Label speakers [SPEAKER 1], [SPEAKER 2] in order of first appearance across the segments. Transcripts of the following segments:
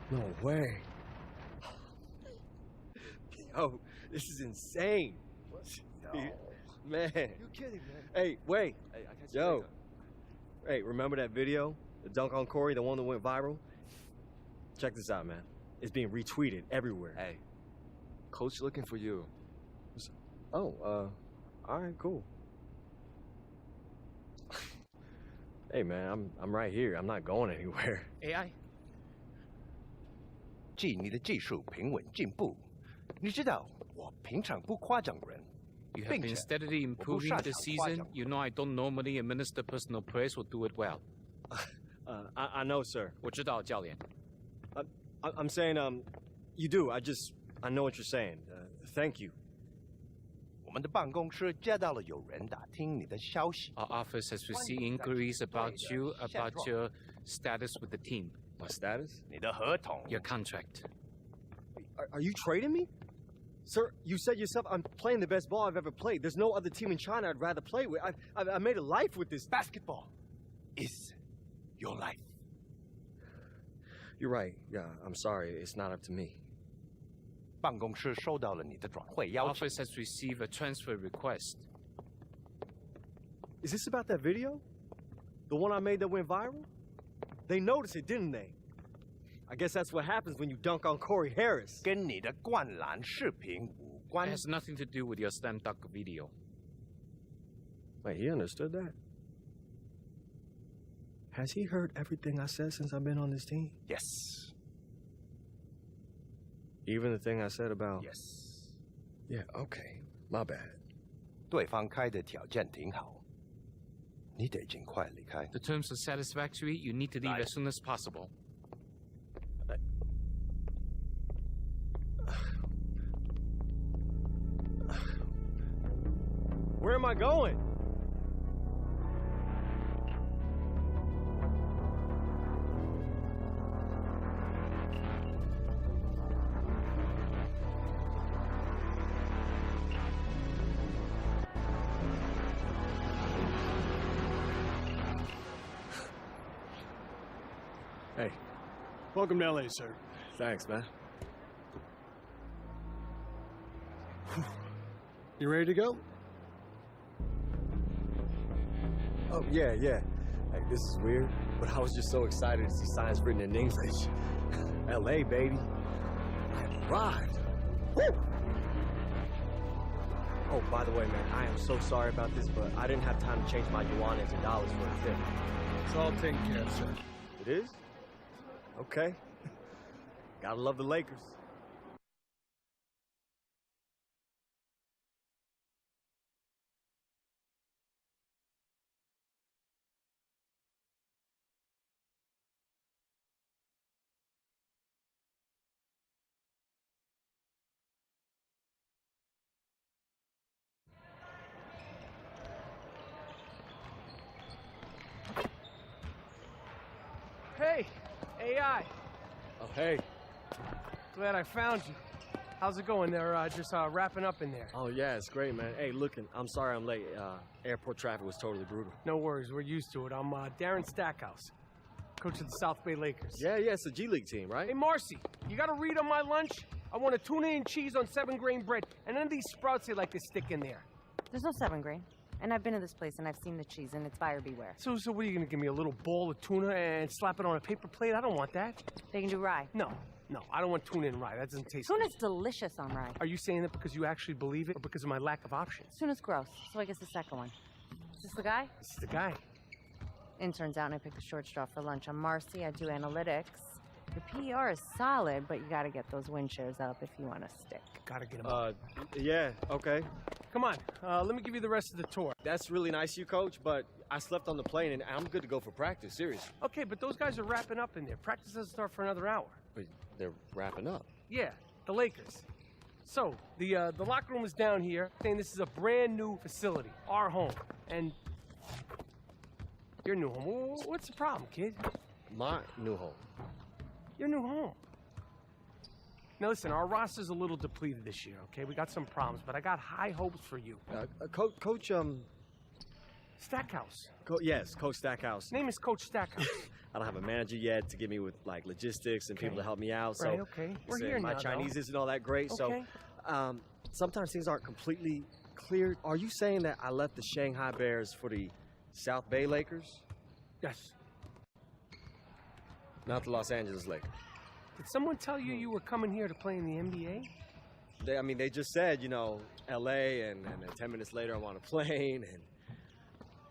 [SPEAKER 1] No way. Yo, this is insane.
[SPEAKER 2] No.
[SPEAKER 1] Man.
[SPEAKER 2] You're kidding, man.
[SPEAKER 1] Hey, wait.
[SPEAKER 2] Hey, I catch you
[SPEAKER 1] Yo.
[SPEAKER 2] later.
[SPEAKER 1] Hey, remember that video? The dunk on Corey, the one that went viral? Check this out, man. It's being retweeted everywhere.
[SPEAKER 2] Hey, coach looking for you.
[SPEAKER 1] Oh, all right, cool. Hey, man, I'm right here. I'm not going anywhere.
[SPEAKER 3] AI，
[SPEAKER 4] 记你的技术平稳进步。你知道我平常不夸奖人，
[SPEAKER 3] you have
[SPEAKER 4] 并
[SPEAKER 3] been
[SPEAKER 4] 且
[SPEAKER 3] steadily improving this season. You know I don't normally administer personal praise or do it well.
[SPEAKER 1] I know, sir.
[SPEAKER 3] 我知道，教练。
[SPEAKER 1] I'm saying, you do. I know what you're saying. Thank you.
[SPEAKER 4] 我们的办公室接到了有人打听你的消息。
[SPEAKER 3] Our office has received inquiries about you, about your status with the team,
[SPEAKER 1] My status?
[SPEAKER 4] 你的合同，
[SPEAKER 3] your contract.
[SPEAKER 1] Are you trading me? Sir, you said yourself I'm playing the best ball I've ever played. There's no other team in China I'd rather play with. I made a life with this.
[SPEAKER 4] basketball is your life。
[SPEAKER 1] You're right. Yeah, I'm sorry. It's not up to me.
[SPEAKER 4] 办公室收到了你的转会邀请，
[SPEAKER 3] Office has received a transfer request.
[SPEAKER 1] Is this about that video? The one I made that went viral? They noticed it, didn't they? I guess that's what happens when you dunk on Corey Harris.
[SPEAKER 4] 跟你的灌篮视频无
[SPEAKER 3] It
[SPEAKER 4] 关。
[SPEAKER 3] has nothing to do with your slam dunk video.
[SPEAKER 1] Wait, he understood that? Has he heard everything I said since I've been on this team?
[SPEAKER 4] Yes,
[SPEAKER 1] Even the thing I said about...
[SPEAKER 4] yes。
[SPEAKER 1] Yeah, okay. My bad.
[SPEAKER 4] 对方开的条件挺好，你得尽快离开。
[SPEAKER 3] The terms are satisfactory. You need to leave as soon as possible.
[SPEAKER 1] Where am I going? Hey,
[SPEAKER 5] Welcome to LA, sir.
[SPEAKER 1] thanks, man.
[SPEAKER 5] You ready to go?
[SPEAKER 1] Oh, yeah. Hey, this is weird, but I was just so excited to see signs written in English. LA, baby. I arrived. Woo! Oh, by the way, man, I am so sorry about this, but I didn't have time to change my yuan into dollars for a tip.
[SPEAKER 5] It's all taken care of, sir.
[SPEAKER 1] It is? Okay. Gotta love the Lakers.
[SPEAKER 5] Hey, AI.
[SPEAKER 1] Oh, hey.
[SPEAKER 5] Glad I found you. How's it going there? Just wrapping up in there.
[SPEAKER 1] Oh, yeah, it's great, man. Hey, I'm sorry I'm late. Airport traffic was totally brutal.
[SPEAKER 5] No worries, we're used to it. I'm Darren Stackhouse, coach of the South Bay Lakers.
[SPEAKER 1] Yeah, it's a G League team, right?
[SPEAKER 5] Hey, Marcy, you got to read on my lunch? I want a tuna and cheese on 7-grain bread, and then these sprouts they like to stick in there.
[SPEAKER 6] There's no 7-grain. And I've been to this place and I've seen the cheese and it's buyer beware.
[SPEAKER 5] So what are you gonna give me, a little bowl of tuna and slap it on a paper plate? I don't want that.
[SPEAKER 6] They can do rye.
[SPEAKER 5] No, I don't want tuna and rye. That doesn't taste
[SPEAKER 6] Tuna's delicious on rye.
[SPEAKER 5] Are you saying that because you actually believe it or because of my lack of options?
[SPEAKER 6] Tuna's gross, so I guess the second one. Is this the guy?
[SPEAKER 5] This is the guy.
[SPEAKER 6] Intern's out and I picked a short straw for lunch. I'm Marcy, I do analytics. Your PER is solid, but you gotta get those win shares up if you want to stick.
[SPEAKER 5] Gotta get him up.
[SPEAKER 1] Yeah, okay.
[SPEAKER 5] Come on, let me give you the rest of the tour.
[SPEAKER 1] That's really nice of you, Coach, but I slept on the plane and I'm good to go for practice, seriously.
[SPEAKER 5] Okay, but those guys are wrapping up in there. Practice doesn't start for another hour.
[SPEAKER 1] But they're wrapping up.
[SPEAKER 5] Yeah, the Lakers. So, the locker room is down here, saying this is a brand new facility, our home. And your new home. What's the problem, kid?
[SPEAKER 1] My new home.
[SPEAKER 5] Your new home. Now listen, our roster's a little depleted this year, okay? We got some problems, but I got high hopes for you.
[SPEAKER 1] Coach,
[SPEAKER 5] Stackhouse.
[SPEAKER 1] yes, Coach Stackhouse.
[SPEAKER 5] Name is Coach Stackhouse.
[SPEAKER 1] I don't have a manager yet to get me with like logistics and people to help me out. So
[SPEAKER 5] Right, okay. We're
[SPEAKER 1] said
[SPEAKER 5] here
[SPEAKER 1] my
[SPEAKER 5] now,
[SPEAKER 1] Chinese
[SPEAKER 5] though.
[SPEAKER 1] isn't all that great.
[SPEAKER 5] Okay.
[SPEAKER 1] So sometimes things aren't completely clear. Are you saying that I left the Shanghai Bears for the South Bay Lakers?
[SPEAKER 5] Yes.
[SPEAKER 1] Not the Los Angeles Lakers.
[SPEAKER 5] Did someone tell you you were coming here to play in the NBA?
[SPEAKER 1] They just said, you know, L.A. and then 10 minutes later I'm on a plane and.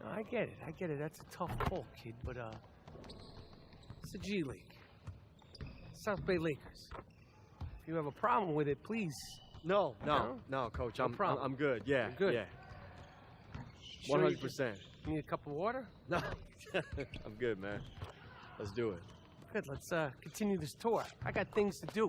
[SPEAKER 5] No, I get it. That's a tough pull, kid, but, it's a G League. South Bay Lakers. If you have a problem with it, please.
[SPEAKER 1] No, Coach.
[SPEAKER 5] No
[SPEAKER 1] I'm
[SPEAKER 5] problem.
[SPEAKER 1] I'm good. Yeah,
[SPEAKER 5] You're good.
[SPEAKER 1] Yeah.
[SPEAKER 5] Sure you
[SPEAKER 1] 100%.
[SPEAKER 5] Need a cup of water?
[SPEAKER 1] No, I'm good, man. Let's do it.
[SPEAKER 5] Good, let's continue this tour. I got things to do.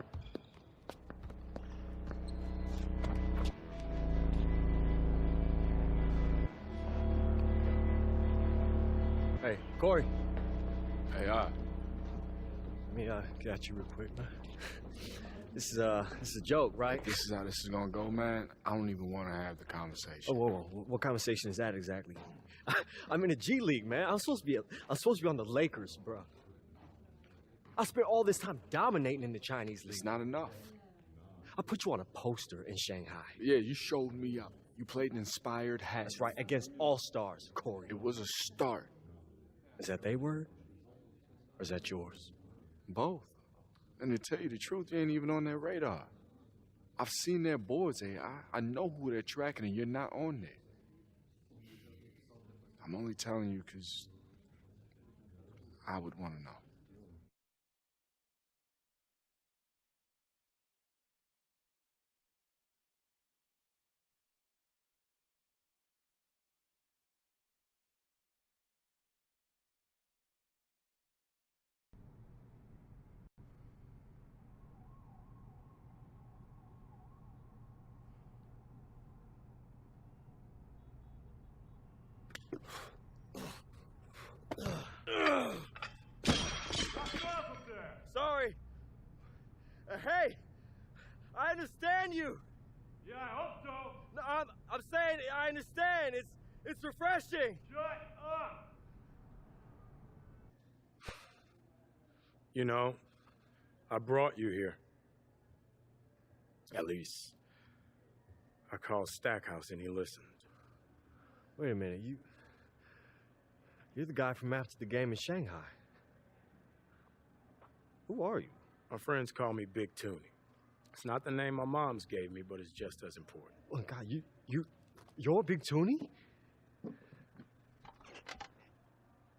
[SPEAKER 1] Hey, Corey.
[SPEAKER 2] Hey,
[SPEAKER 1] Let me get at you real quick, man. This is a joke, right?
[SPEAKER 2] this is how this is gonna go, man. I don't even want to have the conversation.
[SPEAKER 1] Oh, whoa. What conversation is that exactly? I'm in a G League, man. I'm supposed to be on the Lakers, bro. I spent all this time dominating in the Chinese league.
[SPEAKER 2] It's not enough.
[SPEAKER 1] I put you on a poster in Shanghai.
[SPEAKER 2] Yeah, you showed me up. You played an inspired hat.
[SPEAKER 1] That's right, against all-stars, Corey.
[SPEAKER 2] It was a start.
[SPEAKER 1] Is that their word? Or is that yours?
[SPEAKER 2] Both. And to tell you the truth, you ain't even on their radar. I've seen their boards, AI. I know who they're tracking, and you're not on there. I'm only telling you because I would want to know.
[SPEAKER 1] Sorry. Hey, I understand you.
[SPEAKER 7] Yeah, I hope so.
[SPEAKER 1] No, I'm saying I understand. It's refreshing.
[SPEAKER 7] Shut up.
[SPEAKER 8] You know, I brought you here. At least, I called Stackhouse and he listened.
[SPEAKER 1] Wait a minute, you're the guy from after the game in Shanghai. Who are you?
[SPEAKER 8] My friends call me Big Toonie. It's not the name my mom's gave me, but it's just as important.
[SPEAKER 1] Oh God, you're Big Toonie?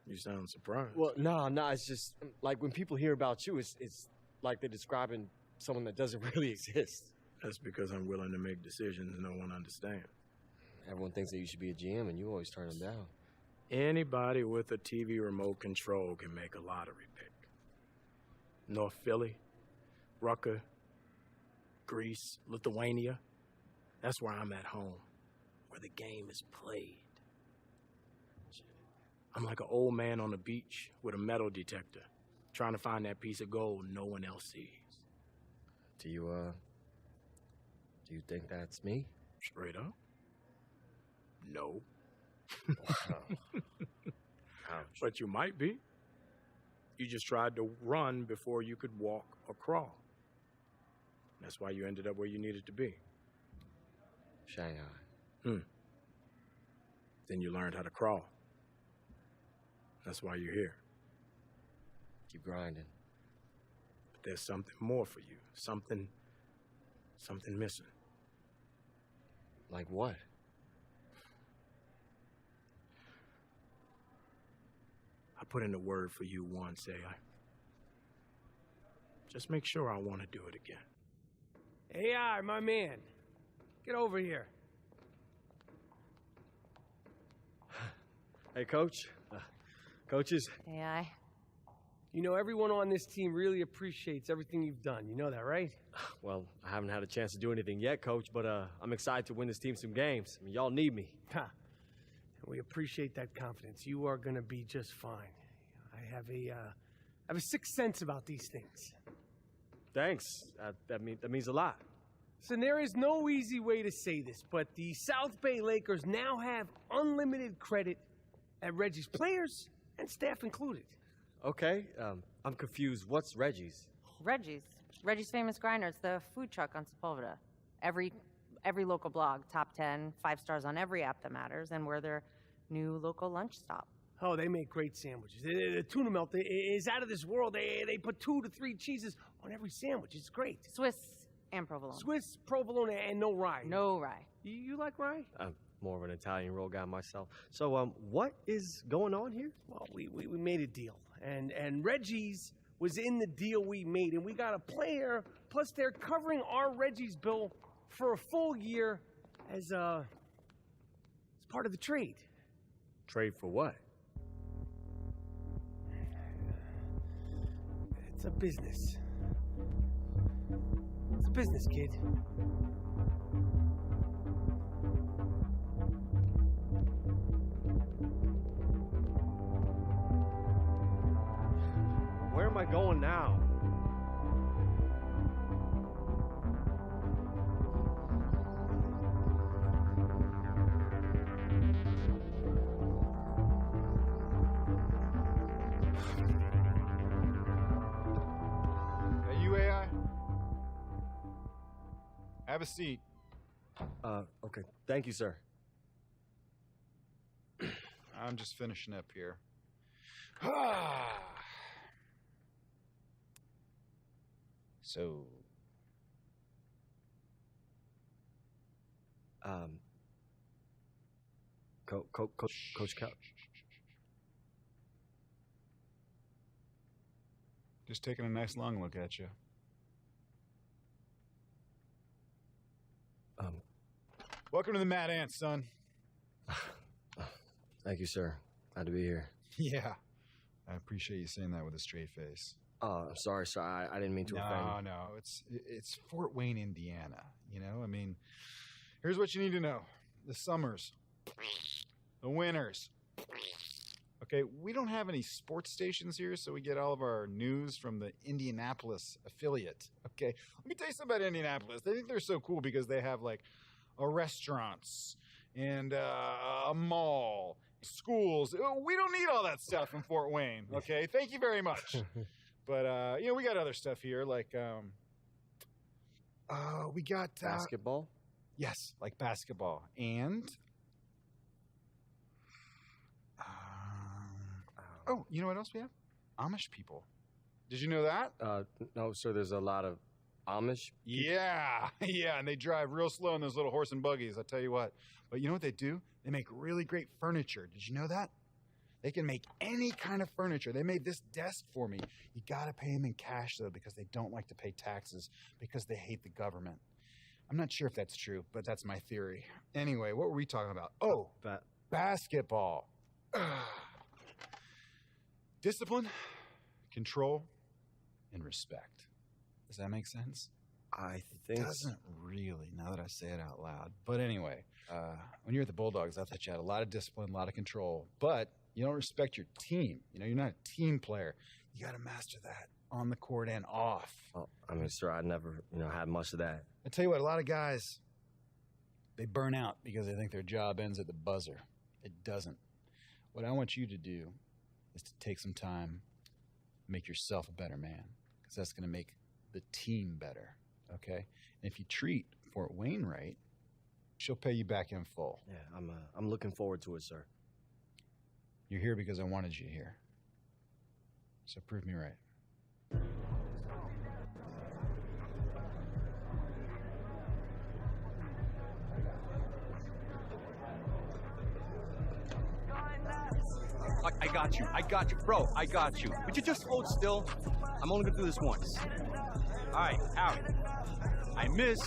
[SPEAKER 8] You sound surprised.
[SPEAKER 1] Well, no, it's just like when people hear about you, it's like they're describing someone that doesn't really exist.
[SPEAKER 8] That's because I'm willing to make decisions no one understands.
[SPEAKER 1] Everyone thinks that you should be a GM, and you always turn them down.
[SPEAKER 8] Anybody with a TV remote control can make a lottery pick. North Philly, Rucker, Greece, Lithuania. That's where I'm at home, where the game is played. I'm like an old man on the beach with a metal detector, trying to find that piece of gold no one else sees.
[SPEAKER 1] Do you think that's me?
[SPEAKER 8] Straight up? No.
[SPEAKER 1] Ouch.
[SPEAKER 8] But you might be. You just tried to run before you could walk or crawl. That's why you ended up where you needed to be.
[SPEAKER 1] Shanghai.
[SPEAKER 8] Then you learned how to crawl. That's why you're here.
[SPEAKER 1] Keep grinding.
[SPEAKER 8] But there's something more for you. Something missing.
[SPEAKER 1] Like what?
[SPEAKER 8] I put in a word for you once, AI. Just make sure I want to do it again.
[SPEAKER 5] AI, my man. Get over here.
[SPEAKER 1] Hey, Coach. Coaches.
[SPEAKER 6] AI.
[SPEAKER 5] You know, everyone on this team really appreciates everything you've done. You know that, right?
[SPEAKER 1] Well, I haven't had a chance to do anything yet, Coach, but I'm excited to win this team some games. I mean, y'all need me.
[SPEAKER 5] Ha. We appreciate that confidence. You are going to be just fine. I have a sixth sense about these things.
[SPEAKER 1] Thanks. That means a lot.
[SPEAKER 5] So there is no easy way to say this, but the South Bay Lakers now have unlimited credit at Reggie's players and staff included.
[SPEAKER 1] Okay, I'm confused. What's Reggie's?
[SPEAKER 6] Reggie's Famous Grinders, the food truck on Sepulveda. Every local blog, top 10, 5 stars on every app that matters, and we're their new local lunch stop.
[SPEAKER 5] Oh, they make great sandwiches. The tuna melt is out of this world. They put 2 to 3 cheeses on every sandwich. It's great.
[SPEAKER 6] Swiss and provolone.
[SPEAKER 5] Swiss, provolone, and no rye.
[SPEAKER 6] No rye.
[SPEAKER 5] You like rye?
[SPEAKER 1] I'm more of an Italian roll guy myself. So, what is going on here?
[SPEAKER 5] Well, we made a deal, and Reggie's was in the deal we made, and we got a player, plus they're covering our Reggie's bill for a full year as part of the trade.
[SPEAKER 1] Trade for what?
[SPEAKER 5] It's a business. It's a business, kid.
[SPEAKER 1] Where am I going now?
[SPEAKER 2] Hey, you AI? Have a seat.
[SPEAKER 1] Okay. Thank you, sir.
[SPEAKER 2] I'm just finishing up here. So,
[SPEAKER 1] Coach Cal.
[SPEAKER 2] just taking a nice long look at you. Welcome to the Mad Ants, son.
[SPEAKER 1] Thank you, sir. Glad to be here.
[SPEAKER 2] Yeah, I appreciate you saying that with a straight face.
[SPEAKER 1] I'm sorry, sir. I didn't mean to offend.
[SPEAKER 2] No, it's Fort Wayne, Indiana. You know, I mean, here's what you need to know: the summers, the winters. Okay, we don't have any sports stations here, so we get all of our news from the Indianapolis affiliate. Okay, let me tell you something about Indianapolis. They think they're so cool because they have like restaurants and a mall, schools. We don't need all that stuff in Fort Wayne. Okay, thank you very much. But, you know, we got other stuff here, like, we got...
[SPEAKER 1] Basketball?
[SPEAKER 2] Yes, like basketball. And... oh, you know what else we have? Amish people. Did you know that?
[SPEAKER 1] No, sir, there's a lot of Amish?
[SPEAKER 2] Yeah, yeah, and they drive real slow in those little horse and buggies, I'll tell you what. But you know what they do? They make really great furniture. Did you know that? They can make any kind of furniture. They made this desk for me. You gotta pay them in cash, though, because they don't like to pay taxes because they hate the government. I'm not sure if that's true, but that's my theory. Anyway, what were we talking about? Oh, basketball. Discipline, control, and respect. Does that make sense?
[SPEAKER 1] I think...
[SPEAKER 2] It doesn't really, now that I say it out loud. But anyway, when you're at the Bulldogs, I thought you had a lot of discipline, a lot of control, but you don't respect your team. You know, you're not a team player. You got to master that on the court and off.
[SPEAKER 1] Oh, I mean, sir, I never, had much of that.
[SPEAKER 2] I tell you what, a lot of guys, they burn out because they think their job ends at the buzzer. It doesn't. What I want you to do is to take some time, make yourself a better man, because that's going to make the team better, okay? And if you treat Fort Wayne right, she'll pay you back in full.
[SPEAKER 1] Yeah, I'm looking forward to it, sir.
[SPEAKER 2] You're here because I wanted you here. So prove me right.
[SPEAKER 9] I got you. Bro, I got you. Would you just hold still? I'm only gonna do this once. All right, out. I miss.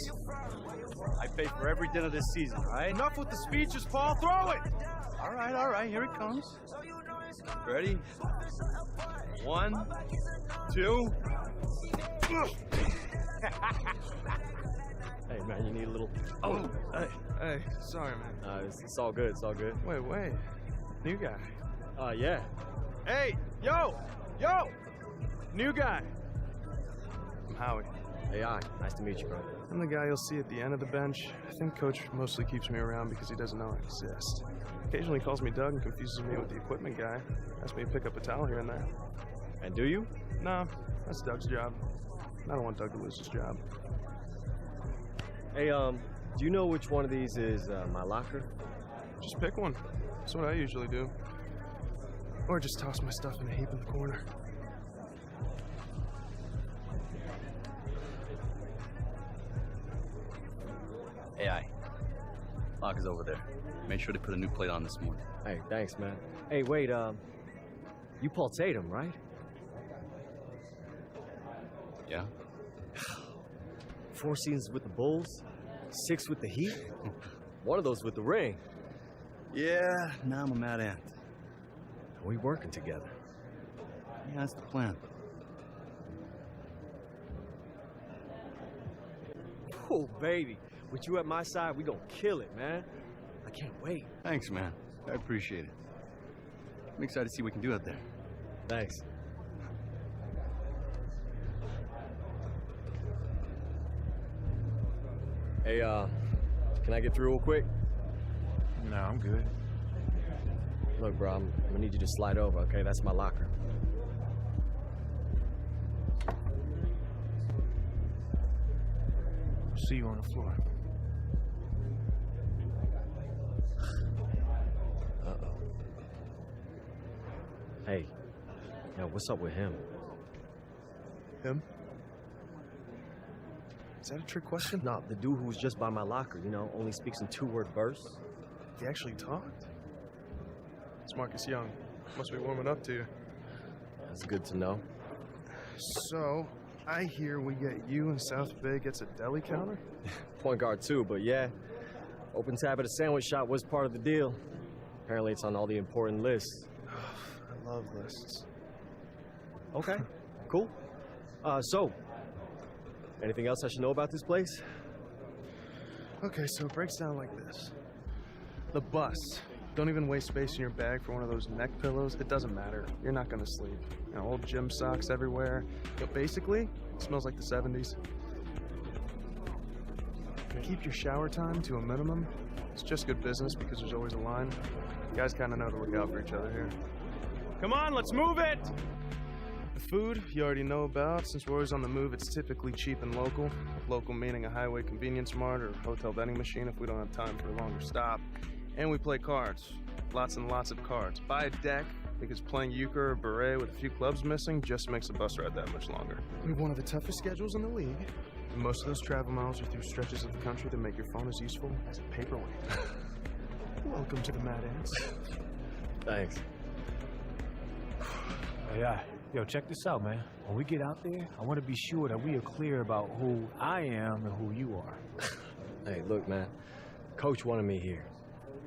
[SPEAKER 9] I pay for every dinner this season, all right? Enough with the speeches, Paul. Throw it! All right, here it comes. Ready? 1, 2.
[SPEAKER 1] Hey, man, you need a little...
[SPEAKER 10] Oh, hey, sorry, man.
[SPEAKER 1] It's all good, it's all good.
[SPEAKER 10] Wait. New guy.
[SPEAKER 1] Yeah.
[SPEAKER 10] Hey, yo! New guy. I'm Howie.
[SPEAKER 1] AI, nice to meet you, bro.
[SPEAKER 10] I'm the guy you'll see at the end of the bench. I think Coach mostly keeps me around because he doesn't know I exist. Occasionally calls me Doug and confuses me with the equipment guy. Asks me to pick up a towel here and there.
[SPEAKER 1] And do you?
[SPEAKER 10] No, that's Doug's job. I don't want Doug to lose his job.
[SPEAKER 1] Hey, do you know which one of these is my locker?
[SPEAKER 10] Just pick one. That's what I usually do. Or just toss my stuff in a heap in the corner.
[SPEAKER 9] AI. Locker's over there. Made sure to put a new plate on this morning.
[SPEAKER 1] Hey, thanks, man. Hey, wait, you Paul Tatum, right?
[SPEAKER 9] Yeah?
[SPEAKER 1] 4 seasons with the Bulls, 6 with the Heat, one of those with the ring.
[SPEAKER 9] Yeah, now I'm a mad ant.
[SPEAKER 1] We working together.
[SPEAKER 9] Yeah, that's the plan.
[SPEAKER 1] Oh, baby. With you at my side, we gonna kill it, man. I can't wait.
[SPEAKER 9] Thanks, man. I appreciate it. I'm excited to see what we can do out there.
[SPEAKER 1] Thanks. Hey, can I get through real quick?
[SPEAKER 2] No, I'm good.
[SPEAKER 1] Look, bro, I'm gonna need you to slide over, okay? That's my locker.
[SPEAKER 2] See you on the floor.
[SPEAKER 1] Uh-oh. Hey, yo, what's up with him?
[SPEAKER 10] Him? Is that a trick question?
[SPEAKER 1] No, the dude who was just by my locker, you know, only speaks in 2-word bursts.
[SPEAKER 10] He actually talked? It's Marcus Young. Must be warming up to you.
[SPEAKER 1] That's good to know.
[SPEAKER 10] So, I hear we get you and South Bay gets a deli counter?
[SPEAKER 1] Point guard too, but yeah. Open tab at a sandwich shop was part of the deal. Apparently it's on all the important lists.
[SPEAKER 10] I love lists.
[SPEAKER 1] Okay, cool. So, anything else I should know about this place?
[SPEAKER 10] Okay, so it breaks down like this. The bus. Don't even waste space in your bag for one of those neck pillows. It doesn't matter. You're not gonna sleep. You know, old gym socks everywhere. But basically, it smells like the 70s. Keep your shower time to a minimum. It's just good business because there's always a line. You guys kind of know to look out for each other here. Come on, let's move it! The food you already know about. Since we're always on the move, it's typically cheap and local. Local meaning a highway convenience mart or hotel vending machine if we don't have time for a longer stop. And we play cards. Lots and lots of cards. Buy a deck because playing euchre or beret with a few clubs missing just makes a bus ride that much longer. We have one of the toughest schedules in the league. And most of those travel miles are through stretches of the country that make your phone as useful as a paperweight. Welcome to the Mad Ants.
[SPEAKER 1] Thanks.
[SPEAKER 11] Hey, yo, check this out, man. When we get out there, I want to be sure that we are clear about who I am and who you are.
[SPEAKER 1] Hey, look, man. Coach wanted me here.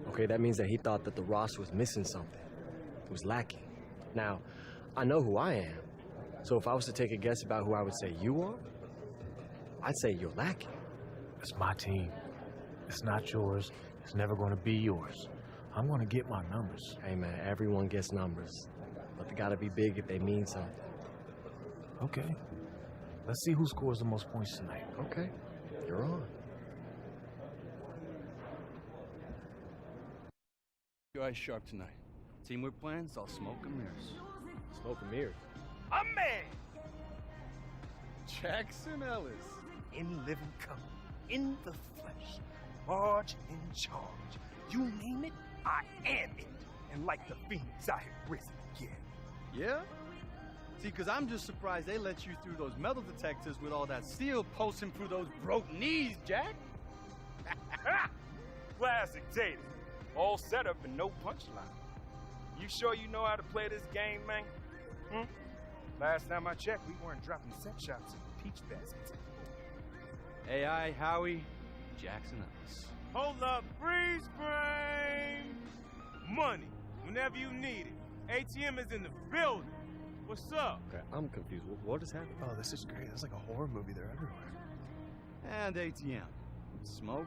[SPEAKER 1] Okay, that means that he thought that the roster was missing something. It was lacking. Now, I know who I am. So if I was to take a guess about who I would say you are, I'd say you're lacking.
[SPEAKER 11] It's my team. It's not yours. It's never going to be yours. I'm going to get my numbers.
[SPEAKER 1] Hey, man, everyone gets numbers. But they gotta be big if they mean something.
[SPEAKER 11] Okay. Let's see who scores the most points tonight.
[SPEAKER 1] Okay. You're on.
[SPEAKER 9] Your eyes sharp tonight. Teamwork plans, all smoke and mirrors.
[SPEAKER 1] Smoke and mirrors.
[SPEAKER 5] A man!
[SPEAKER 9] Jackson Ellis.
[SPEAKER 4] In living color, in the flesh, large in charge. You name it, I am it. And like the fiends, I have risen again.
[SPEAKER 9] Yeah? See, because I'm just surprised they let you through those metal detectors with all that steel pulsing through those broke knees, Jack.
[SPEAKER 12] Classic Tatum. All set up and no punchline. You sure you know how to play this game, man? Last time I checked, we weren't dropping set shots in the peach baskets.
[SPEAKER 9] AI, Howie, Jackson Ellis.
[SPEAKER 12] Hold up, freeze frame! Money, whenever you need it. ATM is in the building. What's up?
[SPEAKER 1] Okay, I'm confused. What is happening?
[SPEAKER 10] Oh, this is great. It's like a horror movie. They're everywhere.
[SPEAKER 9] And ATM. Smoke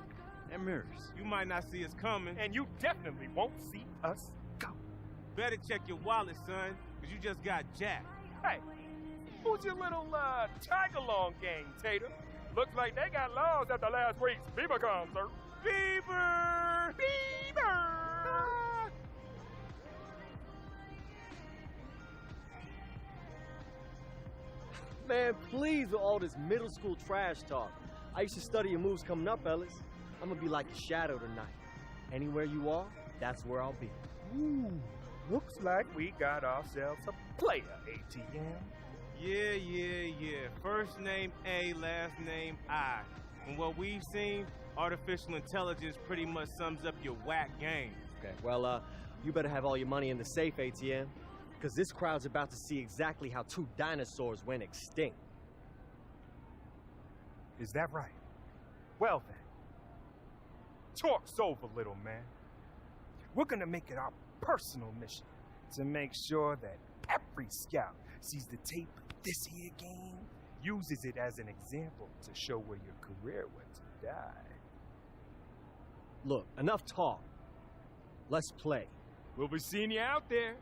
[SPEAKER 9] and mirrors.
[SPEAKER 12] You might not see us coming, and you definitely won't see us go. Better check your wallet, son, because you just got jacked. Hey, who's your little tag-along gang, Tatum? Looks like they got lost after last week's Bieber concert. Bieber! Bieber!
[SPEAKER 1] Man, please with all this middle school trash talk. I used to study your moves coming up, Ellis. I'm gonna be like a shadow tonight. Anywhere you are, that's where I'll be.
[SPEAKER 4] Ooh, looks like we got ourselves a player, ATM.
[SPEAKER 12] Yeah. First name A, last name I. From what we've seen, artificial intelligence pretty much sums up your whack game.
[SPEAKER 1] Okay, well, you better have all your money in the safe, ATM, because this crowd's about to see exactly how 2 dinosaurs went extinct.
[SPEAKER 4] Is that right? Well then, talk's over, little man. We're gonna make it our personal mission to make sure that every scout sees the tape of this here game, uses it as an example to show where your career went to die.
[SPEAKER 1] Look, enough talk. Let's play.
[SPEAKER 4] We'll be seeing you out there.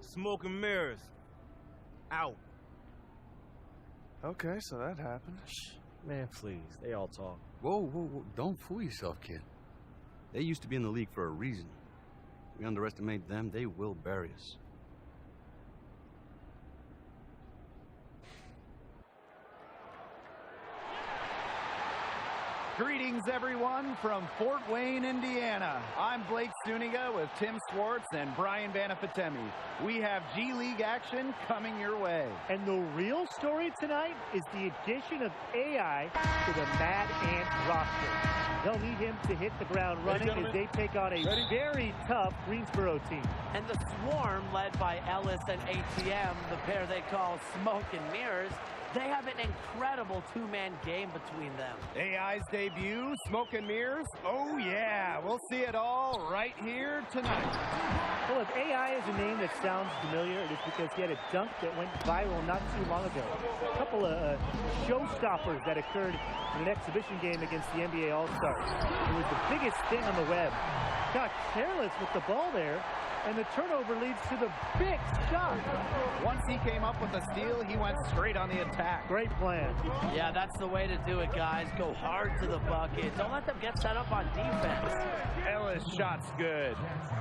[SPEAKER 12] Smoke and mirrors. Out.
[SPEAKER 10] Okay, so that happened.
[SPEAKER 1] Man, please. They all talk.
[SPEAKER 9] Whoa. Don't fool yourself, kid. They used to be in the league for a reason. We underestimate them, they will bury us.
[SPEAKER 13] Greetings, everyone, from Fort Wayne, Indiana. I'm Blake Stuniga with Tim Swartz and Brian Banafatemi. We have G League action coming your way.
[SPEAKER 14] And the real story tonight is the addition of AI to the Mad Ants roster. They'll need him to hit the ground running as they take on a very tough Greensboro team.
[SPEAKER 15] And the Swarm, led by Ellis and ATM, the pair they call Smoke and Mirrors, they have an incredible 2-man game between them.
[SPEAKER 13] AI's debut, Smoke and Mirrors. Oh, yeah. We'll see it all right here tonight.
[SPEAKER 14] Well, if AI is a name that sounds familiar, it is because he had a dunk that went viral not too long ago. A couple of showstoppers that occurred in an exhibition game against the NBA All-Stars. It was the biggest thing on the web. Got careless with the ball there, and the turnover leads to the big shot.
[SPEAKER 13] Once he came up with a steal, he went straight on the attack.
[SPEAKER 14] Great plan.
[SPEAKER 15] Yeah, that's the way to do it, guys. Go hard to the bucket. Don't let them get set up on defense.
[SPEAKER 13] Ellis' shot's good.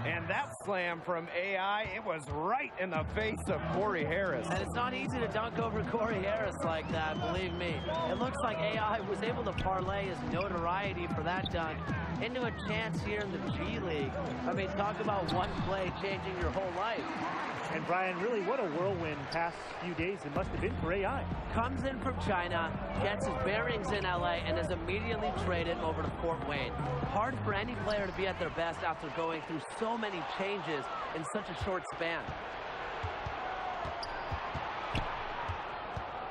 [SPEAKER 13] And that slam from AI, it was right in the face of Corey Harris.
[SPEAKER 15] And it's not easy to dunk over Corey Harris like that, believe me. It looks like AI was able to parlay his notoriety for that dunk into a chance here in the G League. I mean, talk about one play changing your whole life.
[SPEAKER 14] And Brian, really, what a whirlwind past few days it must have been for AI.
[SPEAKER 15] Comes in from China, gets his bearings in LA, and is immediately traded over to Fort Wayne. Hard for any player to be at their best after going through so many changes in such a short span.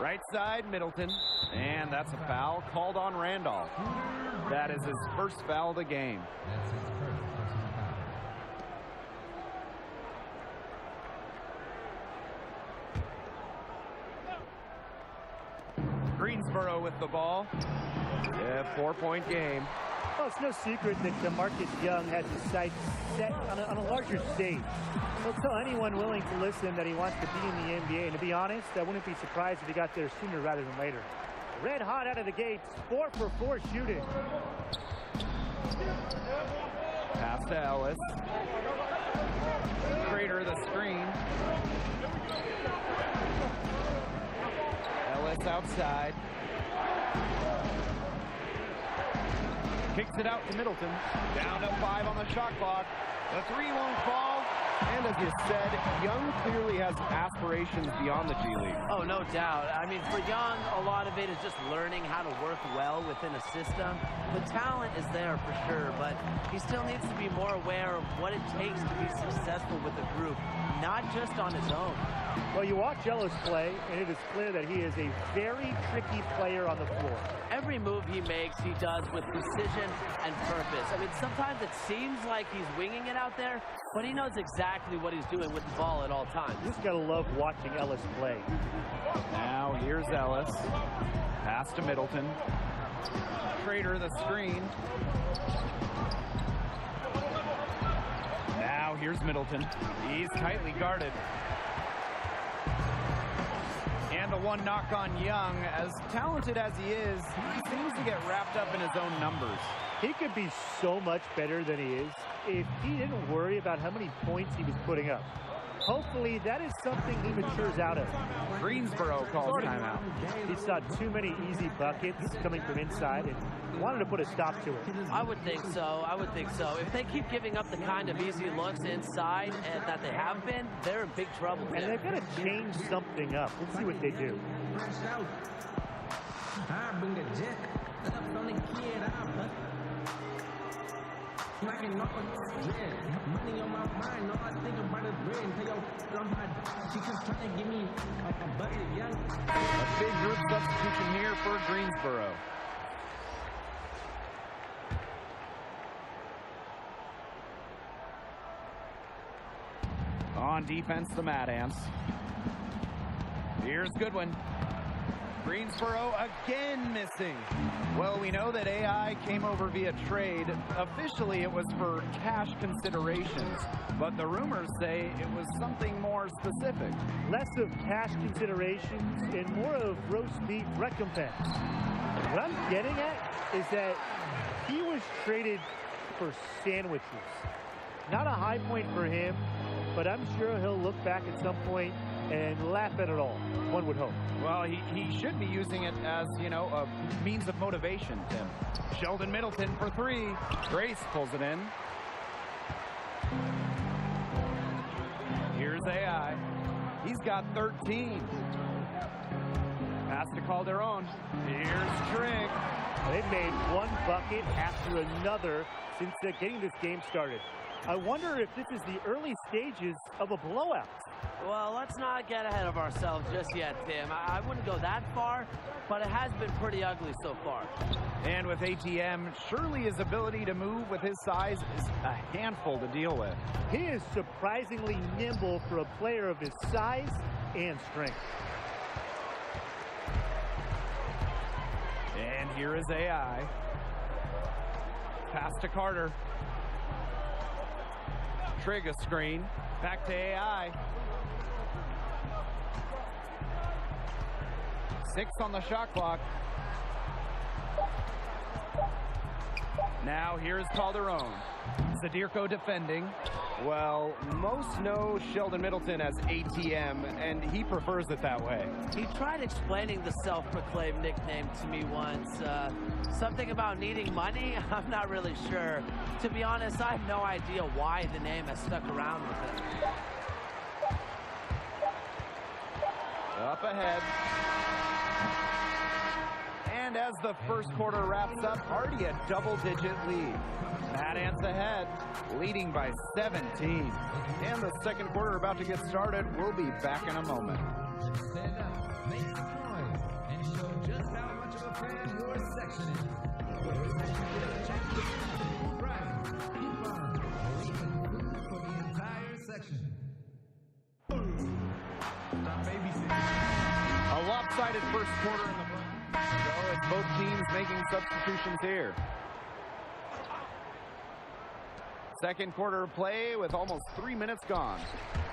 [SPEAKER 13] Right side, Middleton. And that's a foul called on Randolph. That is his first foul of the game. Greensboro with the ball. Yeah, 4-point game.
[SPEAKER 14] Well, it's no secret that Marcus Young has his sights set on a larger stage. He'll tell anyone willing to listen that he wants to be in the NBA. And to be honest, I wouldn't be surprised if he got there sooner rather than later. Red hot out of the gates, 4 for 4 shooting.
[SPEAKER 13] Pass to Ellis. Schrader the screen. Ellis outside. Kicks it out to Middleton. Down to 5 on the shot clock. The 3 won't fall. And as you said, Young clearly has aspirations beyond the G League.
[SPEAKER 15] Oh, no doubt. I mean, for Young, a lot of it is just learning how to work well within a system. The talent is there for sure, but he still needs to be more aware of what it takes to be successful with a group, not just on his own.
[SPEAKER 14] Well, you watch Ellis play, and it is clear that he is a very tricky player on the floor.
[SPEAKER 15] Every move he makes, he does with precision and purpose. I mean, sometimes it seems like he's winging it out there, but he knows exactly what he's doing with the ball at all times.
[SPEAKER 14] You just gotta love watching Ellis play.
[SPEAKER 13] Now here's Ellis. Pass to Middleton. Schrader the screen. Now here's Middleton. He's tightly guarded. And the one knock on Young. As talented as he is, he seems to get wrapped up in his own numbers.
[SPEAKER 14] He could be so much better than he is if he didn't worry about how many points he was putting up. Hopefully, that is something he matures out of.
[SPEAKER 13] Greensboro calls timeout.
[SPEAKER 14] He saw too many easy buckets coming from inside and wanted to put a stop to it.
[SPEAKER 15] I would think so. I would think so. If they keep giving up the kind of easy looks inside and that they have been, they're in big trouble.
[SPEAKER 14] And they've got to change something up. Let's see what they do.
[SPEAKER 16] Money on my mind, all I think about is bread. And tell your she keeps trying to give me a bucket of young.
[SPEAKER 13] A big group substitution here for Greensboro. On defense, the Mad Ants. Here's Goodwin. Greensboro again missing. Well, we know that AI came over via trade. Officially, it was for cash considerations, but the rumors say it was something more specific.
[SPEAKER 14] Less of cash considerations and more of roast beef recompense. What I'm getting at is that he was traded for sandwiches. Not a high point for him, but I'm sure he'll look back at some point and laugh at it all, one would hope.
[SPEAKER 13] Well, he should be using it as, you know, a means of motivation, Tim. Sheldon Middleton for three. Grace pulls it in. Here's AI. He's got 13. Pass to Calderon. Here's Trigg.
[SPEAKER 14] They've made one bucket after another since getting this game started. I wonder if this is the early stages of a blowout.
[SPEAKER 15] Well, let's not get ahead of ourselves just yet, Tim. I wouldn't go that far, but it has been pretty ugly so far.
[SPEAKER 13] And with ATM, surely his ability to move with his size is a handful to deal with.
[SPEAKER 14] He is surprisingly nimble for a player of his size and strength.
[SPEAKER 13] And here is AI. Pass to Carter. Trigg a screen. Back to AI. 6 on the shot clock. Now here's Calderon. Zadirko defending. Well, most know Sheldon Middleton as ATM, and he prefers it that way.
[SPEAKER 15] He tried explaining the self-proclaimed nickname to me once. Something about needing money? I'm not really sure. To be honest, I have no idea why the name has stuck around with him.
[SPEAKER 13] Up ahead. And as the first quarter wraps up, already a double-digit lead. Mad Ants ahead, leading by 17. And the second quarter about to get started. We'll be back in a moment.
[SPEAKER 16] Stand up, make some noise, and show just how much of a fan your section is. For the entire section.
[SPEAKER 13] A lopsided first quarter in the front. So it's both teams making substitutions here. Second quarter play with almost 3 minutes gone.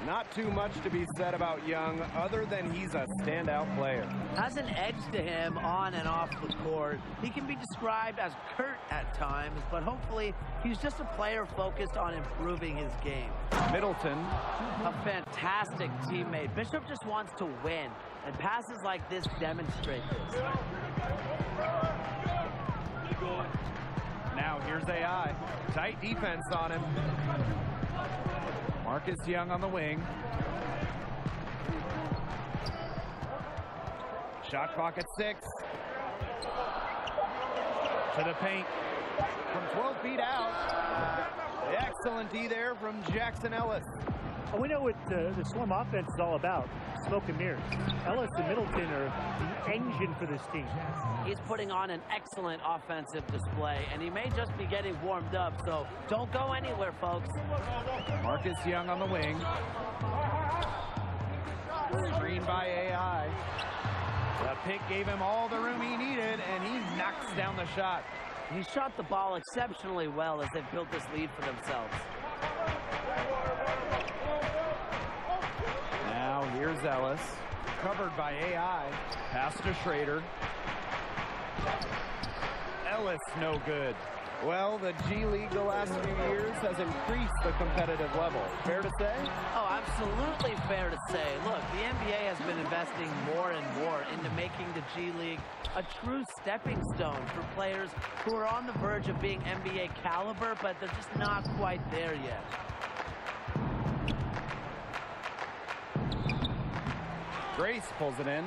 [SPEAKER 13] Not too much to be said about Young other than he's a standout player.
[SPEAKER 15] Has an edge to him on and off the court. He can be described as curt at times, but hopefully he's just a player focused on improving his game.
[SPEAKER 13] Middleton.
[SPEAKER 15] A fantastic teammate. Bishop just wants to win, and passes like this demonstrate this.
[SPEAKER 13] Now here's AI. Tight defense on him. Marcus Young on the wing. Shot clock at 6. To the paint. From 12 feet out. Excellent D there from Jackson Ellis.
[SPEAKER 14] Well, we know what the Swarm offense is all about. Smoke and mirrors. Ellis and Middleton are the engine for this team.
[SPEAKER 15] He's putting on an excellent offensive display, and he may just be getting warmed up, so don't go anywhere, folks.
[SPEAKER 13] Marcus Young on the wing. Screen by AI. The pick gave him all the room he needed, and he knocks down the shot.
[SPEAKER 15] He shot the ball exceptionally well as they've built this lead for themselves.
[SPEAKER 13] Now here's Ellis. Covered by AI. Pass to Schrader. Ellis no good. Well, the G League the last few years has increased the competitive level. Fair to say?
[SPEAKER 15] Oh, absolutely fair to say. Look, the NBA has been investing more and more into making the G League a true stepping stone for players who are on the verge of being NBA caliber, but they're just not quite there yet.
[SPEAKER 13] Grace pulls it in.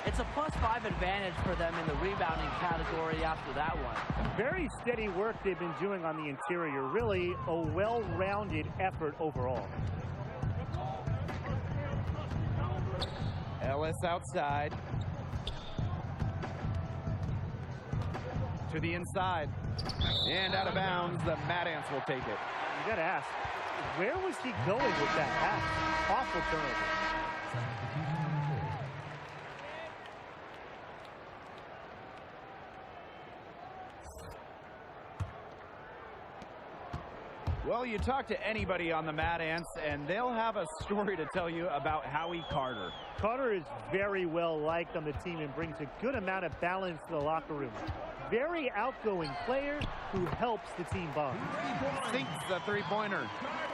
[SPEAKER 15] It's a +5 advantage for them in the rebounding category after that one.
[SPEAKER 14] Very steady work they've been doing on the interior. Really a well-rounded effort overall.
[SPEAKER 13] Ellis outside. To the inside. And out of bounds, the Mad Ants will take it.
[SPEAKER 14] You gotta ask, where was he going with that pass? Awful turnover.
[SPEAKER 13] Well, you talk to anybody on the Mad Ants, and they'll have a story to tell you about Howie Carter.
[SPEAKER 14] Carter is very well liked on the team and brings a good amount of balance to the locker room. Very outgoing player who helps the team bond.
[SPEAKER 13] Sinks the three-pointer.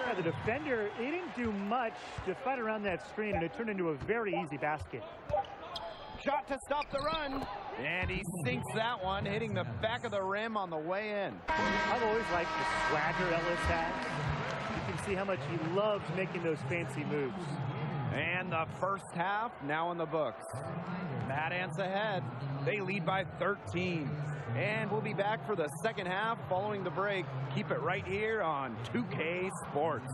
[SPEAKER 14] Yeah, the defender, he didn't do much to fight around that screen, and it turned into a very easy basket.
[SPEAKER 13] Shot to stop the run. And he sinks that one, hitting the back of the rim on the way in.
[SPEAKER 14] I've always liked the swagger Ellis has. You can see how much he loves making those fancy moves.
[SPEAKER 13] And the first half now in the books. Mad Ants ahead. They lead by 13. And we'll be back for the second half following the break. Keep it right here on 2K Sports.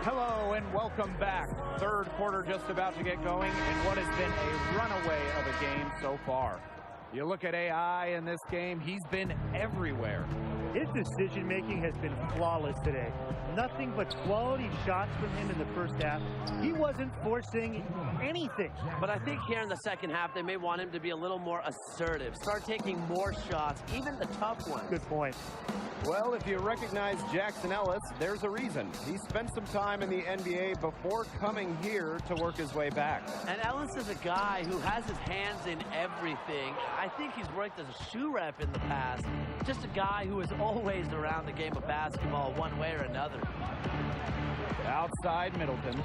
[SPEAKER 13] Hello and welcome back. Third quarter just about to get going in what has been a runaway of a game so far. You look at AI in this game, he's been everywhere.
[SPEAKER 14] His decision-making has been flawless today. Nothing but quality shots from him in the first half. He wasn't forcing anything.
[SPEAKER 15] But I think here in the second half, they may want him to be a little more assertive. Start taking more shots, even the tough ones.
[SPEAKER 14] Good point.
[SPEAKER 13] Well, if you recognize Jackson Ellis, there's a reason. He spent some time in the NBA before coming here to work his way back.
[SPEAKER 15] And Ellis is a guy who has his hands in everything. I think he's worked as a shoe rep in the past. Just a guy who is always around the game of basketball one way or another.
[SPEAKER 13] Outside Middleton.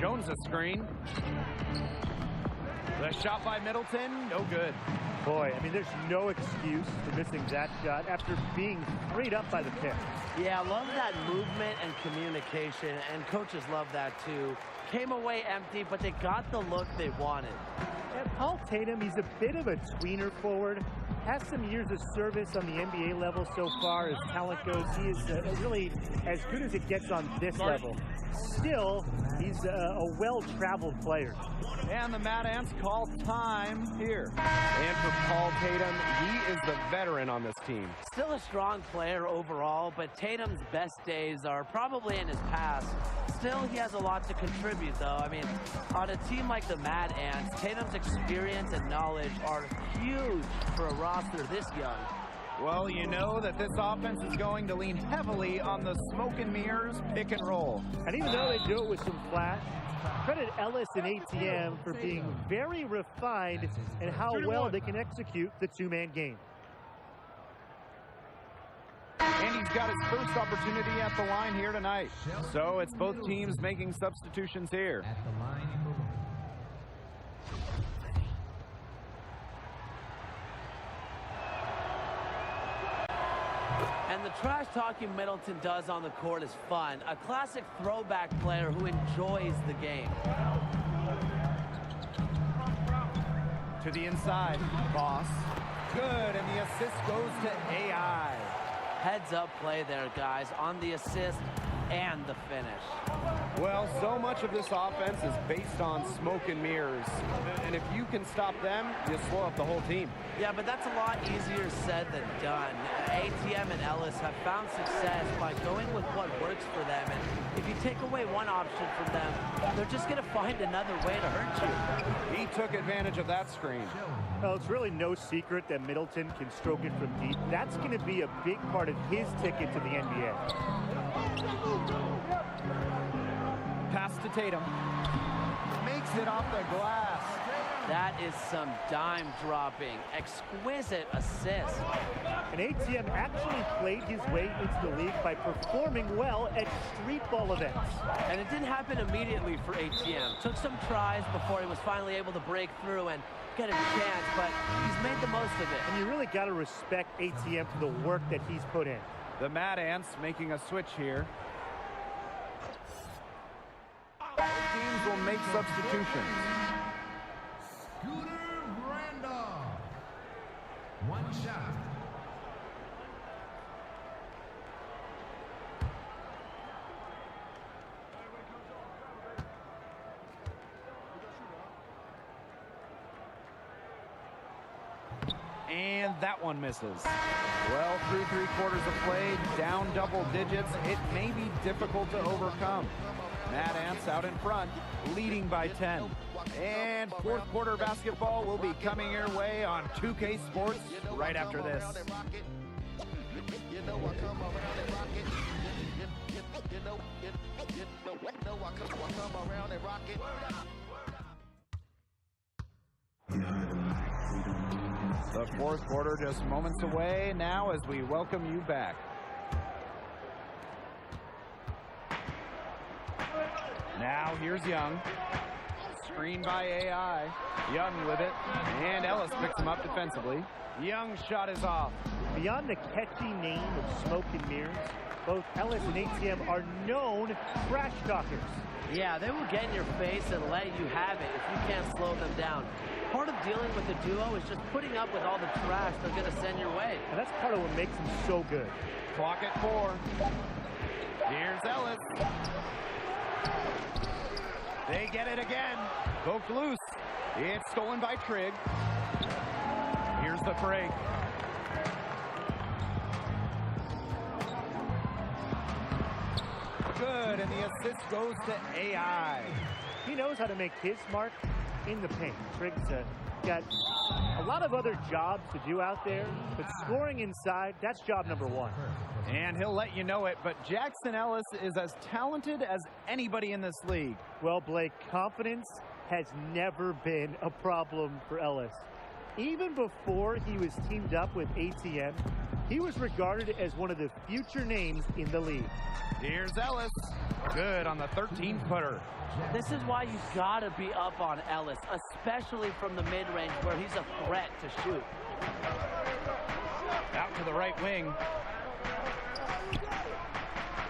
[SPEAKER 13] Jones a screen. The shot by Middleton, no good.
[SPEAKER 14] Boy, I mean, there's no excuse for missing that shot after being freed up by the pick.
[SPEAKER 15] Yeah, I love that movement and communication, and coaches love that too. Came away empty, but they got the look they wanted.
[SPEAKER 14] And Paul Tatum, he's a bit of a tweener forward. Has some years of service on the NBA level so far as talent goes. He is really as good as it gets on this level. Still, he's a well-traveled player.
[SPEAKER 13] And the Mad Ants call time here. And for Paul Tatum, he is the veteran on this team.
[SPEAKER 15] Still a strong player overall, but Tatum's best days are probably in his past. Still, he has a lot to contribute, though. I mean, on a team like the Mad Ants, Tatum's experience and knowledge are huge for a roster this young.
[SPEAKER 13] Well, you know that this offense is going to lean heavily on the smoke and mirrors pick and roll.
[SPEAKER 14] And even though they do it with some flash, credit Ellis and ATM for being very refined in how well they can execute the two-man game.
[SPEAKER 13] And he's got his first opportunity at the line here tonight. So it's both teams making substitutions here.
[SPEAKER 15] And the trash talking Middleton does on the court is fun. A classic throwback player who enjoys the game.
[SPEAKER 13] To the inside, Boss. Good, and the assist goes to AI.
[SPEAKER 15] Heads up play there, guys, on the assist and the finish.
[SPEAKER 13] Well, so much of this offense is based on smoke and mirrors. And if you can stop them, you slow up the whole team.
[SPEAKER 15] Yeah, but that's a lot easier said than done. ATM and Ellis have found success by going with what works for them. And if you take away one option from them, they're just going to find another way to hurt you.
[SPEAKER 13] took advantage of that screen.
[SPEAKER 14] Well, it's really no secret that Middleton can stroke it from deep. That's going to be a big part of his ticket to the NBA.
[SPEAKER 13] Pass to Tatum. Makes it off the glass.
[SPEAKER 15] That is some dime dropping. Exquisite assist.
[SPEAKER 14] And ATM actually played his way into the league by performing well at street ball events.
[SPEAKER 15] And it didn't happen immediately for ATM. Took some tries before he was finally able to break through and get a chance, but he's made the most of it.
[SPEAKER 14] And you really got to respect ATM for the work that he's put in.
[SPEAKER 13] The Mad Ants making a switch here. Both teams will make substitutions.
[SPEAKER 16] One shot.
[SPEAKER 13] And that one misses. Well, through 3/4 of play, down double digits, it may be difficult to overcome. Mad Ants out in front, leading by 10. And fourth quarter basketball will be coming your way on 2K Sports right after this. The fourth quarter just moments away now as we welcome you back. Now here's Young. Screen by AI. Young with it. And Ellis picks him up defensively. Young's shot is off.
[SPEAKER 14] Beyond the catchy name of Smoke and Mirrors, both Ellis and ATM are known trash talkers.
[SPEAKER 15] Yeah, they will get in your face and let you have it if you can't slow them down. Part of dealing with the duo is just putting up with all the trash they're going to send your way.
[SPEAKER 14] And that's part of what makes them so good.
[SPEAKER 13] Clock at 4. Here's Ellis. They get it again. Poked loose. It's stolen by Trigg. Here's the break. Good, and the assist goes to AI.
[SPEAKER 14] He knows how to make his mark in the paint. Trigg's got a lot of other jobs to do out there, but scoring inside, that's job number one.
[SPEAKER 13] And he'll let you know it, but Jackson Ellis is as talented as anybody in this league.
[SPEAKER 14] Well, Blake, confidence has never been a problem for Ellis. Even before he was teamed up with ATM, he was regarded as one of the future names in the league.
[SPEAKER 13] Here's Ellis. Good on the 13-footer.
[SPEAKER 15] This is why you gotta be up on Ellis, especially from the mid-range where he's a threat to shoot.
[SPEAKER 13] Out to the right wing.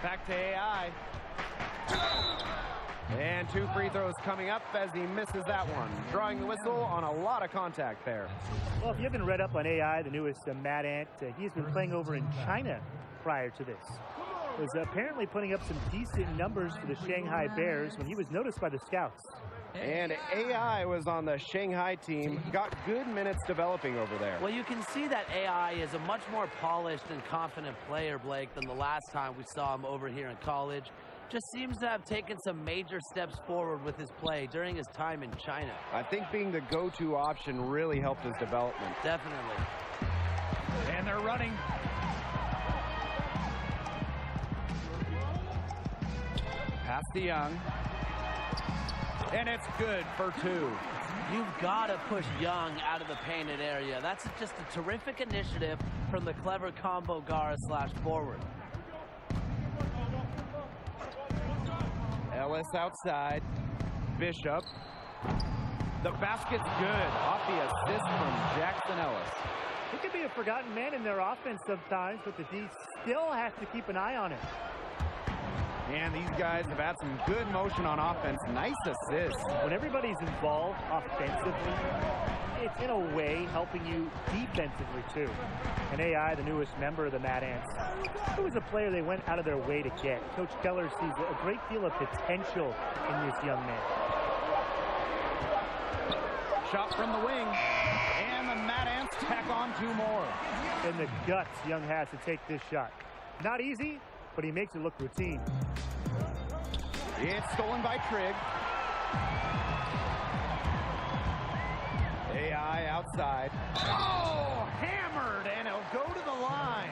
[SPEAKER 13] Back to AI. And 2 free throws coming up as he misses that one. Drawing the whistle on a lot of contact there.
[SPEAKER 14] Well, if you haven't read up on AI, the newest Mad Ant, he's been playing over in China prior to this. Was apparently putting up some decent numbers for the Shanghai Bears when he was noticed by the scouts.
[SPEAKER 13] And AI was on the Shanghai team, got good minutes developing over there.
[SPEAKER 15] Well, you can see that AI is a much more polished and confident player, Blake, than the last time we saw him over here in college. Just seems to have taken some major steps forward with his play during his time in China.
[SPEAKER 13] I think being the go-to option really helped his development.
[SPEAKER 15] Definitely.
[SPEAKER 13] And they're running. Pass to Young. And it's good for 2.
[SPEAKER 15] You've got to push Young out of the painted area. That's just a terrific initiative from the clever combo guard / forward.
[SPEAKER 13] Ellis outside. Bishop. The basket's good off the assist from Jackson Ellis.
[SPEAKER 14] He could be a forgotten man in their offense sometimes, but the D still has to keep an eye on him.
[SPEAKER 13] And these guys have had some good motion on offense. Nice assist.
[SPEAKER 14] When everybody's involved offensively, it's in a way helping you defensively too. And AI, the newest member of the Mad Ants, it was a player they went out of their way to get. Coach Keller sees a great deal of potential in this young man.
[SPEAKER 13] Shot from the wing, and the Mad Ants tack on 2 more.
[SPEAKER 14] And the guts Young has to take this shot. Not easy, but he makes it look routine.
[SPEAKER 13] It's stolen by Trigg. outside. Oh, hammered, and he'll go to the line.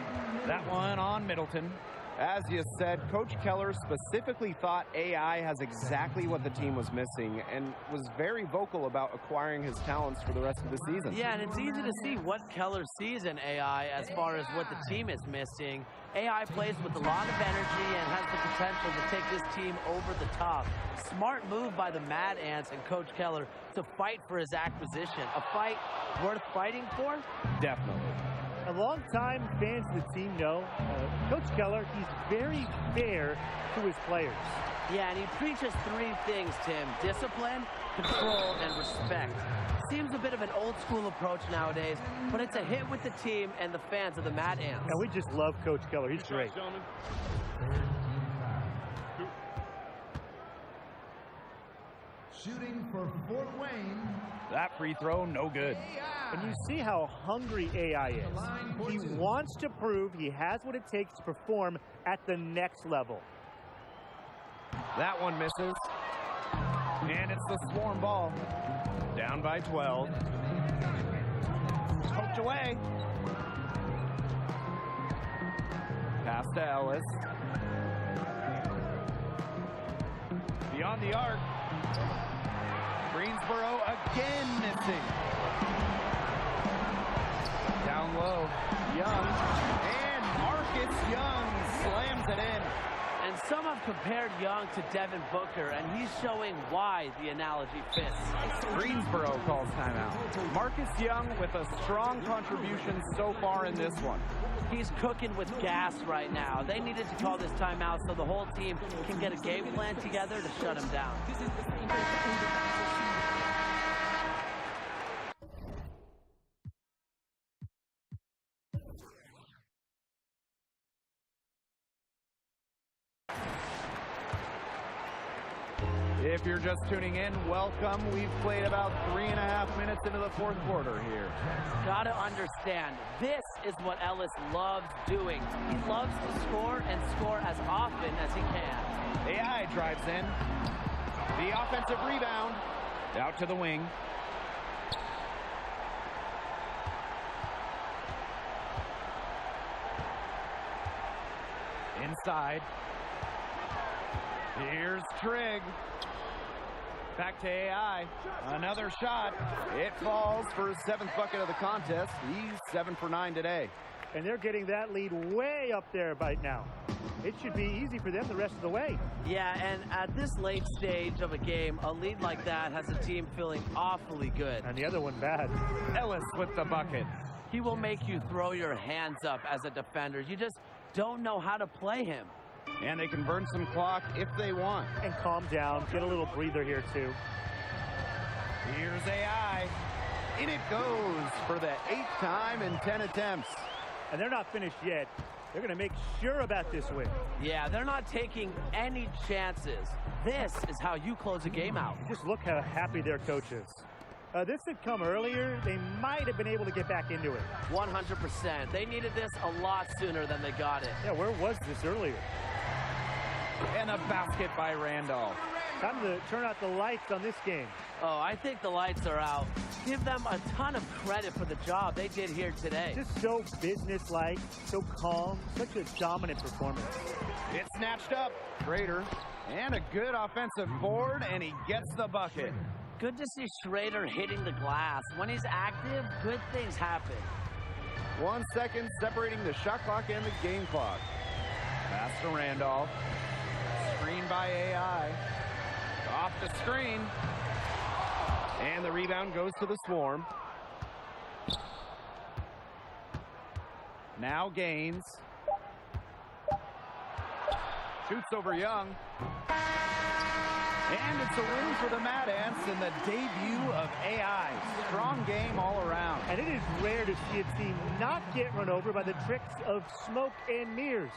[SPEAKER 13] That one on Middleton. As you said, Coach Keller specifically thought AI has exactly what the team was missing and was very vocal about acquiring his talents for the rest of the season.
[SPEAKER 15] Yeah, and it's easy to see what Keller sees in AI as far as what the team is missing. AI plays with a lot of energy and has the potential to take this team over the top. Smart move by the Mad Ants and Coach Keller to fight for his acquisition. A fight worth fighting for?
[SPEAKER 13] Definitely.
[SPEAKER 14] A long-time fans of the team know Coach Keller, he's very fair to his players.
[SPEAKER 15] Yeah, and he preaches three things, Tim: discipline, control, and respect. Seems a bit of an old-school approach nowadays, but it's a hit with the team and the fans of the Mad Ants.
[SPEAKER 14] And we just love Coach Keller. He's great.
[SPEAKER 17] Shooting for Fort Wayne.
[SPEAKER 13] That free throw, no good.
[SPEAKER 14] And you see how hungry AI is. He wants to prove he has what it takes to perform at the next level.
[SPEAKER 13] That one misses. And it's the Swarm ball. Down by 12. Poked away. Pass to Ellis. Beyond the arc. Greensboro again missing. Down low. Young. And Marcus Young slams it in.
[SPEAKER 15] And some have compared Young to Devin Booker, and he's showing why the analogy fits.
[SPEAKER 13] Greensboro calls timeout. Marcus Young with a strong contribution so far in this one.
[SPEAKER 15] He's cooking with gas right now. They needed to call this timeout so the whole team can get a game plan together to shut him down.
[SPEAKER 13] If you're just tuning in, welcome. We've played about 3.5 minutes into the fourth quarter here.
[SPEAKER 15] Gotta understand, this is what Ellis loves doing. He loves to score and score as often as he can.
[SPEAKER 13] AI drives in. The offensive rebound. Out to the wing. Inside. Here's Trigg. Back to AI. Another shot. It falls for his 7th bucket of the contest. He's 7 for 9 today.
[SPEAKER 14] And they're getting that lead way up there right now. It should be easy for them the rest of the way.
[SPEAKER 15] Yeah, and at this late stage of a game, a lead like that has a team feeling awfully good.
[SPEAKER 14] And the other one bad.
[SPEAKER 13] Ellis with the bucket.
[SPEAKER 15] He will make you throw your hands up as a defender. You just don't know how to play him.
[SPEAKER 13] And they can burn some clock if they want.
[SPEAKER 14] And calm down. Get a little breather here, too.
[SPEAKER 13] Here's AI. In it goes for the 8th time in 10 attempts.
[SPEAKER 14] And they're not finished yet. They're going to make sure about this win.
[SPEAKER 15] Yeah, they're not taking any chances. This is how you close a game out.
[SPEAKER 14] Just look how happy their coach is. This had come earlier. They might have been able to get back into it.
[SPEAKER 15] 100%. They needed this a lot sooner than they got it.
[SPEAKER 14] Yeah, where was this earlier?
[SPEAKER 13] And a basket by Randolph.
[SPEAKER 14] Time to turn out the lights on this game.
[SPEAKER 15] Oh, I think the lights are out. Give them a ton of credit for the job they did here today.
[SPEAKER 14] Just so businesslike, so calm, such a dominant performance.
[SPEAKER 13] It's snatched up. Schrader. And a good offensive board, and he gets the bucket.
[SPEAKER 15] Good to see Schrader hitting the glass. When he's active, good things happen.
[SPEAKER 13] 1 second separating the shot clock and the game clock. Pass to Randolph. Screen by AI. Off the screen. And the rebound goes to the Swarm. Now Gaines. Shoots over Young. And it's a win for the Mad Ants in the debut of AI. Strong game all around.
[SPEAKER 14] And it is rare to see a team not get run over by the tricks of smoke and mirrors.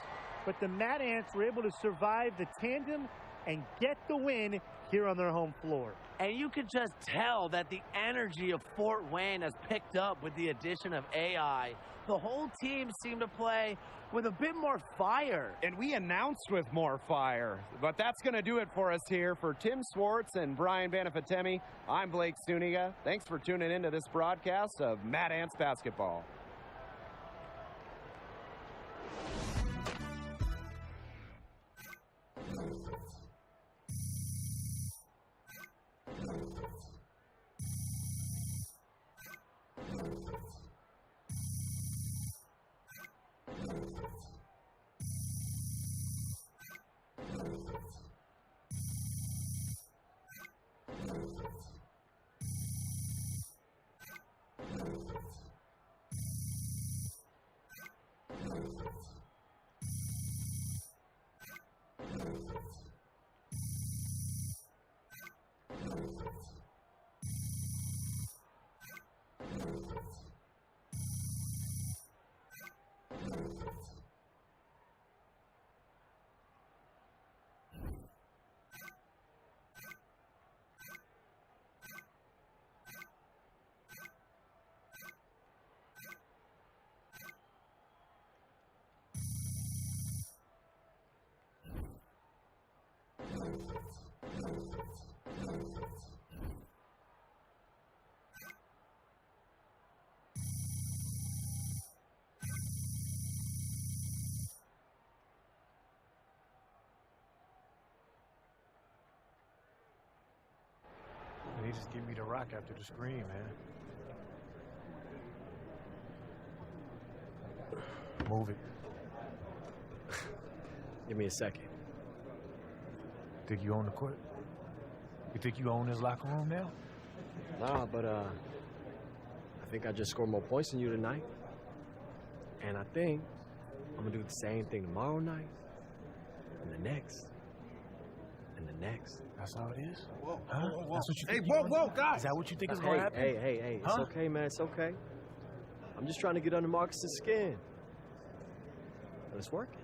[SPEAKER 14] But the Mad Ants were able to survive the tandem and get the win here on their home floor.
[SPEAKER 15] And you can just tell that the energy of Fort Wayne has picked up with the addition of AI. The whole team seemed to play with a bit more fire.
[SPEAKER 13] And we announced with more fire. But that's going to do it for us here. For Tim Swartz and Brian Banafatemi, I'm Blake Stuniga. Thanks for tuning into this broadcast of Mad Ants Basketball.
[SPEAKER 11] They just give me the rock after the screen, man. Move it.
[SPEAKER 1] Give me a second.
[SPEAKER 11] Think you own the court? You think you own this locker room now?
[SPEAKER 1] Nah, but I think I just scored more points than you tonight. And I think I'm gonna do the same thing tomorrow night, and the next, and the next.
[SPEAKER 11] That's how it is?
[SPEAKER 1] Whoa,
[SPEAKER 11] huh?
[SPEAKER 1] whoa, whoa.
[SPEAKER 11] That's what you
[SPEAKER 1] Hey,
[SPEAKER 11] think
[SPEAKER 1] whoa,
[SPEAKER 11] you
[SPEAKER 1] whoa,
[SPEAKER 11] own?
[SPEAKER 1] guys!
[SPEAKER 11] Is that what you think is
[SPEAKER 1] Hey,
[SPEAKER 11] going to happen?
[SPEAKER 1] Hey,
[SPEAKER 11] huh?
[SPEAKER 1] It's okay, man, it's okay. I'm just trying to get under Marcus's skin. But it's working.